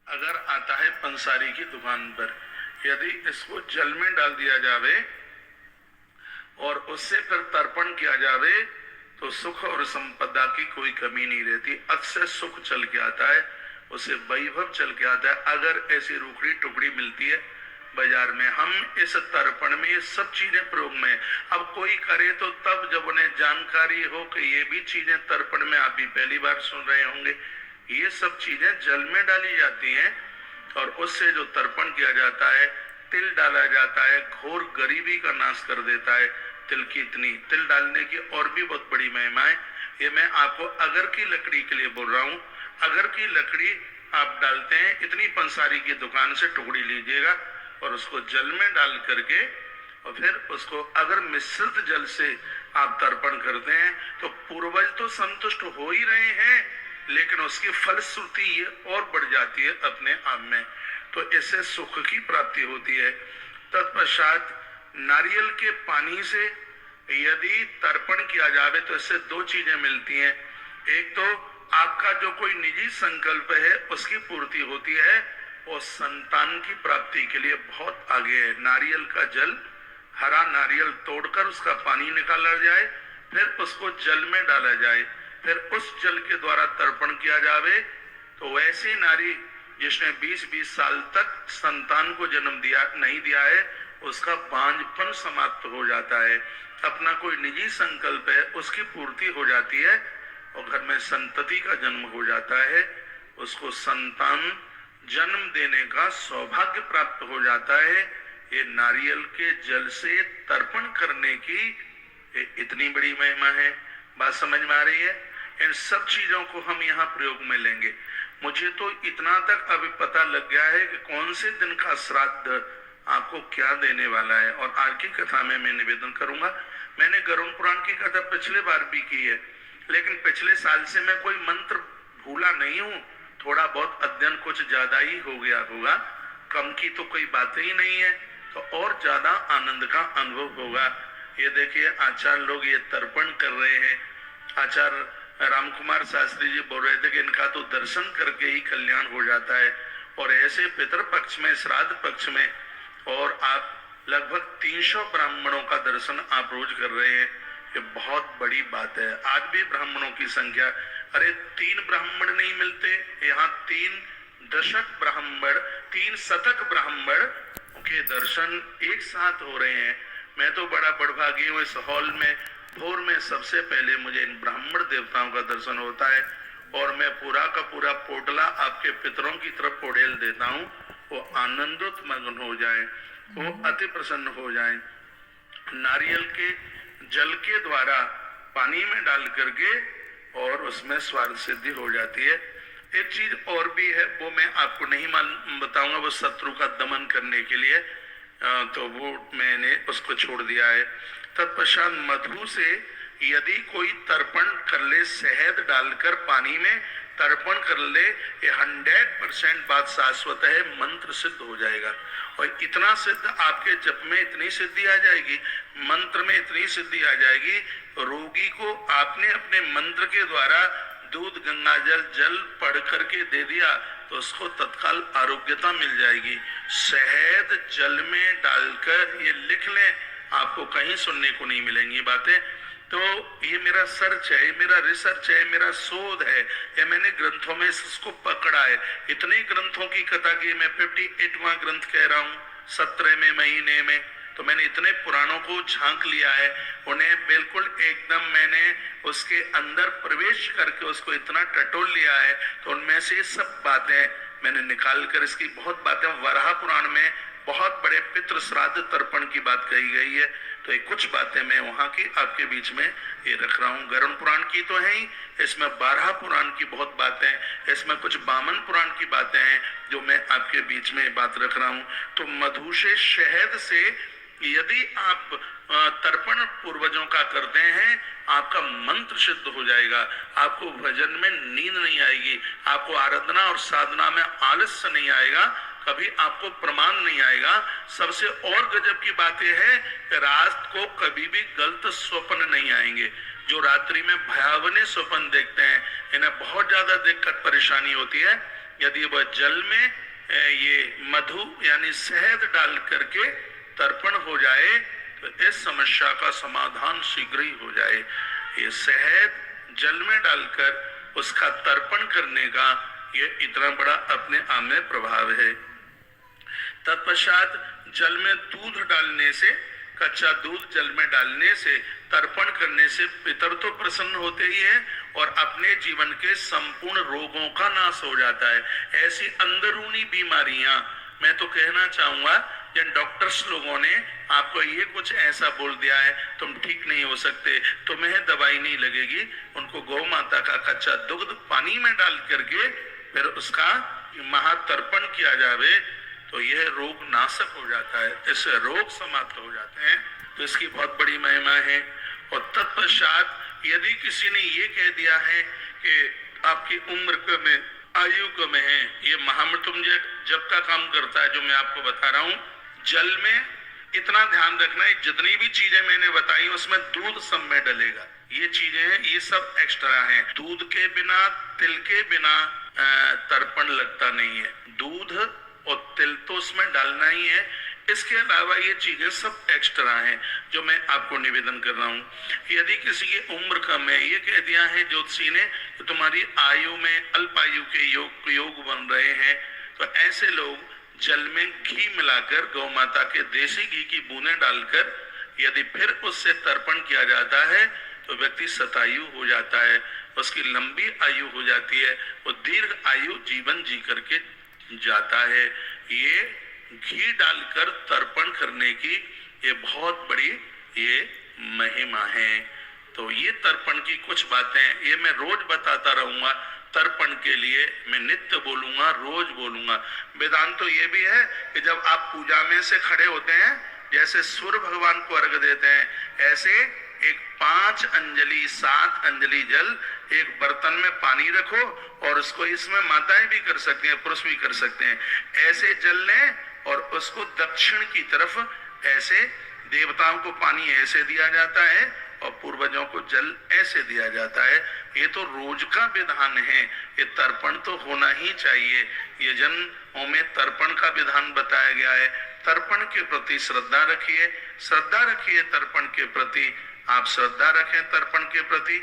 अगर आता है पंसारी की दुकान पर, यदि इसको जल में डाल दिया जावे और उससे फिर तर्पण किया जावे तो सुख और संपदा की कोई कमी नहीं रहती। अक्षय सुख चल के आता है, उसे वैभव चल के आता है। अगर ऐसी रूखड़ी टुकड़ी मिलती है बाजार में, हम इस तर्पण में ये सब चीजें प्रयोग में, अब कोई करे तो तब जब उन्हें जानकारी हो कि ये भी चीजें तर्पण में, आप भी पहली बार सुन रहे होंगे, ये सब चीजें जल में डाली जाती हैं और उससे जो तर्पण किया जाता है, तिल डाला जाता है, घोर गरीबी का नाश कर देता है। तिल की इतनी, तिल डालने की और भी बहुत बड़ी महिमा है। ये मैं आपको अगर की लकड़ी के लिए बोल रहा हूँ। अगर की लकड़ी आप डालते हैं, इतनी पंसारी की दुकान से टुकड़ी लीजिएगा और उसको जल में डाल करके और फिर उसको अगर मिश्रित जल से आप तर्पण करते हैं तो पूर्वज तो संतुष्ट हो ही रहे हैं, लेकिन उसकी फलश्रुति ये और बढ़ जाती है अपने आप में। तो इससे सुख की प्राप्ति होती है। तत्पश्चात नारियल के पानी से यदि तर्पण किया जावे तो इससे दो चीजें मिलती हैं। एक तो आपका जो कोई निजी संकल्प है उसकी पूर्ति होती है और संतान की प्राप्ति के लिए बहुत आगे है। नारियल का जल, हरा नारियल तोड़कर उसका पानी निकाला जाए, फिर उसको जल में डाला जाए, फिर उस जल के द्वारा तर्पण किया जावे तो वैसी नारी जिसने 20-20 साल तक संतान को जन्म नहीं दिया है, उसका बांझपन समाप्त हो जाता है। अपना कोई निजी संकल्प है उसकी पूर्ति हो जाती है और घर में संतति का जन्म हो जाता है। उसको संतान जन्म देने का सौभाग्य प्राप्त हो जाता है। ये नारियल के जल से तर्पण करने की इतनी बड़ी महिमा है। बात समझ में आ रही है? इन सब चीजों को हम यहाँ प्रयोग में लेंगे। मुझे तो इतना तक अभी पता लग गया है कि कौन से दिन का श्राद्ध आपको क्या देने वाला है। और आज की कथा में मैं निवेदन करूंगा। मैंने गरुड़ पुराण की कथा पिछले बार भी की है, लेकिन पिछले साल से मैं कोई मंत्र भूला नहीं हूँ। थोड़ा बहुत अध्ययन कुछ ज्यादा ही हो गया होगा, कम की तो कोई बात ही नहीं है, तो और ज्यादा आनंद का अनुभव होगा। ये देखिए आचार्य लोग ये तर्पण कर रहे हैं। आचार्य रामकुमार शास्त्री जी बोल रहे थे कि इनका तो दर्शन करके ही कल्याण हो जाता है। और ऐसे पितृ पक्ष में, श्राद्ध पक्ष में, और आप लगभग 300 ब्राह्मणों का दर्शन आप रोज कर रहे हैं, ये बहुत बड़ी बात है। आज भी ब्राह्मणों की संख्या, अरे 3 ब्राह्मण नहीं मिलते, यहाँ 3 दशक ब्राह्मण, 3 शतक ब्राह्मण के दर्शन एक साथ हो रहे हैं। मैं तो बड़ा बड़भागी हूँ, इस हॉल में भोर में सबसे पहले मुझे इन ब्राह्मण देवताओं का दर्शन होता है और मैं पूरा का पूरा पोटला आपके पितरों की तरफ पोड़ेल देता हूँ। वो आनंदोत मग्न हो जाए, वो अति प्रसन्न हो जाए। नारियल के जल के द्वारा पानी में डाल करके और उसमें स्वार्थ सिद्धि हो जाती है। एक चीज और भी है, वो मैं आपको नहीं बताऊंगा, वो शत्रु का दमन करने के लिए, तो वो मैंने उसको छोड़ दिया है। तत्पश्चात मधु से यदि कोई तर्पण कर ले, शहद डालकर पानी में तर्पण कर ले, ये 100% बात शाश्वत है, मंत्र सिद्ध हो जाएगा। और इतना सिद्ध, आपके जप में इतनी सिद्धि आ जाएगी, मंत्र में इतनी सिद्धि आ जाएगी, रोगी को आपने अपने मंत्र के द्वारा दूध गंगाजल जल पढ़ करके दे दिया तो उसको तत्काल आरोग्यता मिल जाएगी। शहद जल में डालकर, ये लिख लें, आपको कहीं सुनने को नहीं मिलेंगी बातें। तो ये मेरा सर्च है, ये मेरा रिसर्च है, मेरा शोध है, ये मैंने ग्रंथों में इसको पकड़ा है। इतने ग्रंथों की कथा की मैं 58वां ग्रंथ कह रहा हूँ 17वें महीने में, तो मैंने इतने पुराणों को झांक लिया है, उन्हें बिल्कुल एकदम मैंने उसके अंदर प्रवेश करके उसको इतना टटोल लिया है, तो उनमें से सब बातें मैंने निकाल कर, इसकी बहुत बातें वराह पुराण में बहुत बड़े पितृ श्राद्ध तर्पण की बात कही गई है, तो ये कुछ बातें मैं वहां की आपके बीच में ये रख रहा हूँ। गरुड़ पुराण की तो है ही, इसमें 12 पुराण की बहुत बातें, इसमें कुछ वामन पुराण की बातें हैं जो मैं आपके बीच में बात रख रहा हूँ। तो मधु से, शहद से यदि आप तर्पण पूर्वजों का करते हैं, आपका मंत्र सिद्ध हो जाएगा। आपको भजन में नींद नहीं आएगी, आपको आराधना और साधना में आलस्य नहीं आएगा, कभी आपको प्रमाण नहीं आएगा। सबसे और गजब की बात यह है कि रात को कभी भी गलत स्वप्न नहीं आएंगे। जो रात्रि में भयावह स्वप्न देखते हैं, इन्हें बहुत ज्यादा दिक्कत परेशानी होती है। यदि वह जल में ये मधु यानी शहद डाल करके तर्पण हो जाए तो इस समस्या का समाधान शीघ्र ही हो जाए। ये शहद जल में डालकर उसका तर्पण करने का ये इतना बड़ा अपने आप में प्रभाव है। तत्पश्चात जल में दूध डालने से, कच्चा दूध जल में डालने से, तर्पण करने से पितर तो प्रसन्न होते ही है और अपने जीवन के संपूर्ण रोगों का नाश हो जाता है। ऐसी अंदरूनी बीमारियां, मैं तो कहना चाहूंगा जिन डॉक्टर्स लोगों ने आपको ये कुछ ऐसा बोल दिया है तुम ठीक नहीं हो सकते, तुम्हें दवाई नहीं लगेगी, उनको गौ माता का कच्चा दुग्ध पानी में डाल करके फिर उसका महातर्पण किया जावे तो यह रोग नाशक हो जाता है, इससे रोग समाप्त हो जाते हैं। तो इसकी बहुत बड़ी महिमा है। और तत्पश्चात यदि किसी ने ये कह दिया है कि आपकी उम्र कम है, आयु कम है, ये महामृत्युंजय जप का काम करता है जो मैं आपको बता रहा हूँ। जल में इतना ध्यान रखना है, जितनी भी चीजें मैंने बताई उसमें दूध सब में डलेगा। ये चीजें हैं, ये सब एक्स्ट्रा हैं। दूध के बिना, तिल के बिना तर्पण लगता नहीं है। दूध और तिल तो उसमें डालना ही है। इसके अलावा ये चीजें सब एक्स्ट्रा हैं जो मैं आपको निवेदन कर रहा हूँ। यदि किसी की उम्र कम है, ये कह दिया है ज्योतिषी ने कि तुम्हारी आयु में अल्पायु के योग बन रहे हैं, तो ऐसे लोग जल में घी मिलाकर, गौ माता के देसी घी की बूंदें डालकर यदि फिर उससे तर्पण किया जाता है तो व्यक्ति शतायु हो जाता है, उसकी लंबी आयु हो जाती है, वो दीर्घ आयु जीवन जी करके जाता है। ये घी डालकर तर्पण करने की ये बहुत बड़ी ये महिमा है। तो ये तर्पण की कुछ बातें ये मैं रोज बताता रहूंगा। तर्पण के लिए मैं नित्य बोलूंगा, रोज बोलूंगा। वेदांत तो ये भी है कि जब आप पूजा में से खड़े होते हैं, जैसे सूर्य भगवान को अर्घ देते हैं, ऐसे एक 5 अंजलि 7 अंजलि जल एक बर्तन में पानी रखो और उसको, इसमें माताएं भी कर सकते हैं, पुरुष भी कर सकते हैं, ऐसे जल लें और उसको दक्षिण की तरफ ऐसे, देवताओं को पानी ऐसे दिया जाता है और पूर्वजों को जल ऐसे दिया जाता है। ये तो रोज का विधान है, ये तर्पण तो होना ही चाहिए। ये जन्मों में तर्पण का विधान बताया गया है। तर्पण के प्रति श्रद्धा रखिए, श्रद्धा रखिए तर्पण के प्रति, आप श्रद्धा रखें तर्पण के प्रति।